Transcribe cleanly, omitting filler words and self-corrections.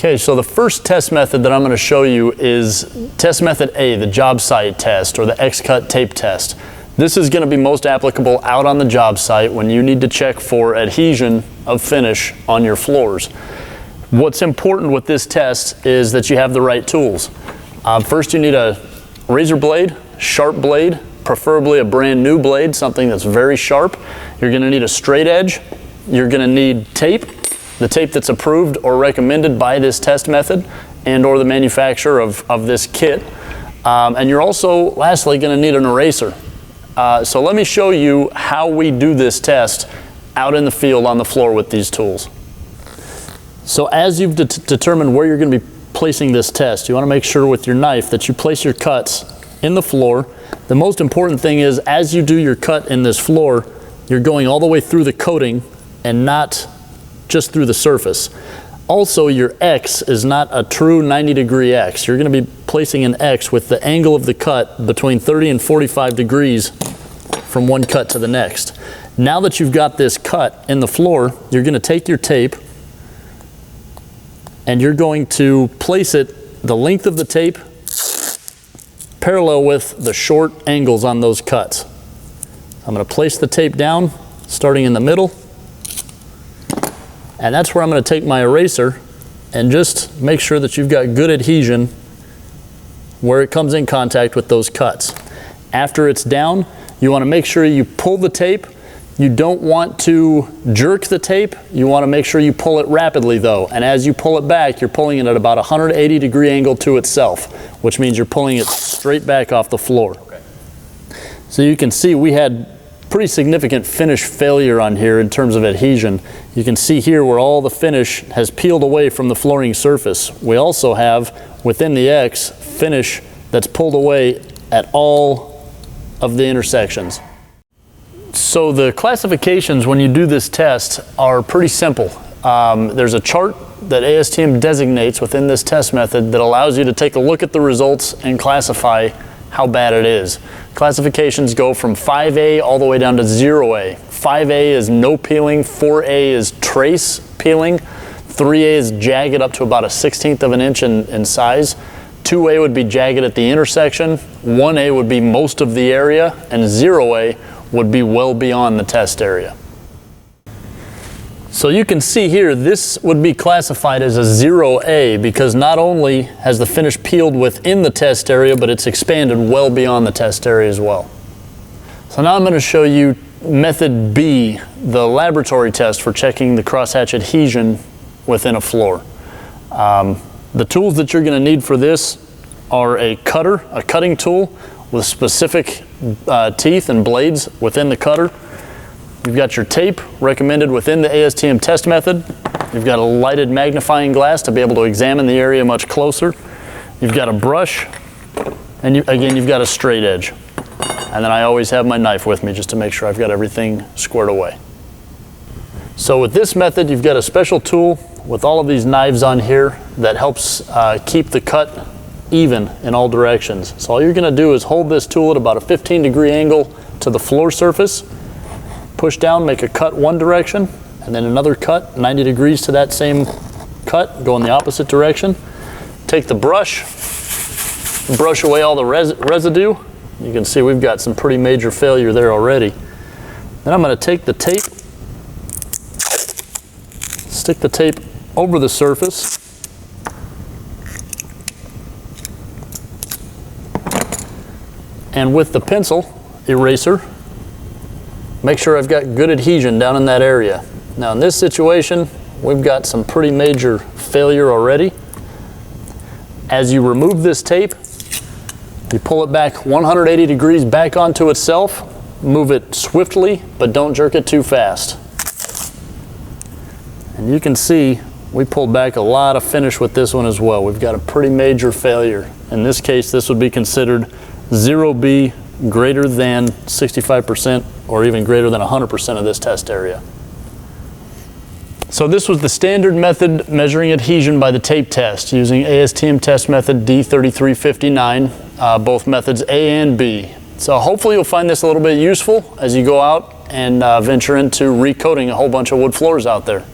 Okay, so the first test method that I'm going to show you is test method A, the job site test, or the X-cut tape test. This is going to be most applicable out on the job site when you need to check for adhesion of finish on your floors. What's important with this test is that you have the right tools. First, you need a razor blade, sharp blade, preferably a brand new blade, something that's very sharp. You're going to need a straight edge. You're going to need tape, the tape that's approved or recommended by this test method and or the manufacturer of this kit. And you're also, lastly, going to need an eraser. So let me show you how we do this test out in the field on the floor with these tools. So as you've determined where you're going to be placing this test, you want to make sure with your knife that you place your cuts in the floor. The most important thing is, as you do your cut in this floor, you're going all the way through the coating and not just through the surface. Also, your X is not a true 90-degree X. You're going to be placing an X with the angle of the cut between 30 and 45 degrees from one cut to the next. Now that you've got this cut in the floor, you're going to take your tape and you're going to place it the length of the tape parallel with the short angles on those cuts. I'm going to place the tape down starting in the middle, and that's where I'm going to take my eraser and just make sure that you've got good adhesion where it comes in contact with those cuts. After it's down, you want to make sure you pull the tape. You don't want to jerk the tape. You want to make sure you pull it rapidly though. And as you pull it back, you're pulling it at about a 180-degree angle to itself, which means you're pulling it straight back off the floor. Okay. So you can see we had pretty significant finish failure on here in terms of adhesion. You can see here where all the finish has peeled away from the flooring surface. We also have within the X finish that's pulled away at all of the intersections. So the classifications when you do this test are pretty simple. There's a chart that ASTM designates within this test method that allows you to take a look at the results and classify how bad it is. Classifications go from 5A all the way down to 0A. 5A is no peeling, 4A is trace peeling, 3A is jagged up to about a 1/16 of an inch in size, 2A would be jagged at the intersection, 1A would be most of the area, and 0A would be well beyond the test area. So you can see here, this would be classified as a 0A because not only has the finish peeled within the test area, but it's expanded well beyond the test area as well. So now I'm going to show you method B, the laboratory test for checking the crosshatch adhesion within a floor. The tools that you're going to need for this are a cutter, a cutting tool with specific teeth and blades within the cutter. You've got your tape recommended within the ASTM test method. You've got a lighted magnifying glass to be able to examine the area much closer. You've got a brush, and again, you've got a straight edge. And then I always have my knife with me just to make sure I've got everything squared away. So with this method, you've got a special tool with all of these knives on here that helps keep the cut even in all directions. So all you're going to do is hold this tool at about a 15-degree angle to the floor surface, push down, make a cut one direction, and then another cut 90 degrees to that same cut, go in the opposite direction. Take the brush away all the residue. You can see we've got some pretty major failure there already. Then I'm going to take the tape, stick the tape over the surface, and with the pencil eraser, make sure I've got good adhesion down in that area. Now in this situation, we've got some pretty major failure already. As you remove this tape, you pull it back 180 degrees back onto itself, move it swiftly, but don't jerk it too fast. And you can see we pulled back a lot of finish with this one as well. We've got a pretty major failure. In this case, this would be considered 0B, greater than 65% or even greater than 100% of this test area. So this was the standard method measuring adhesion by the tape test using ASTM test method D3359, both methods A and B. So hopefully you'll find this a little bit useful as you go out and venture into recoating a whole bunch of wood floors out there.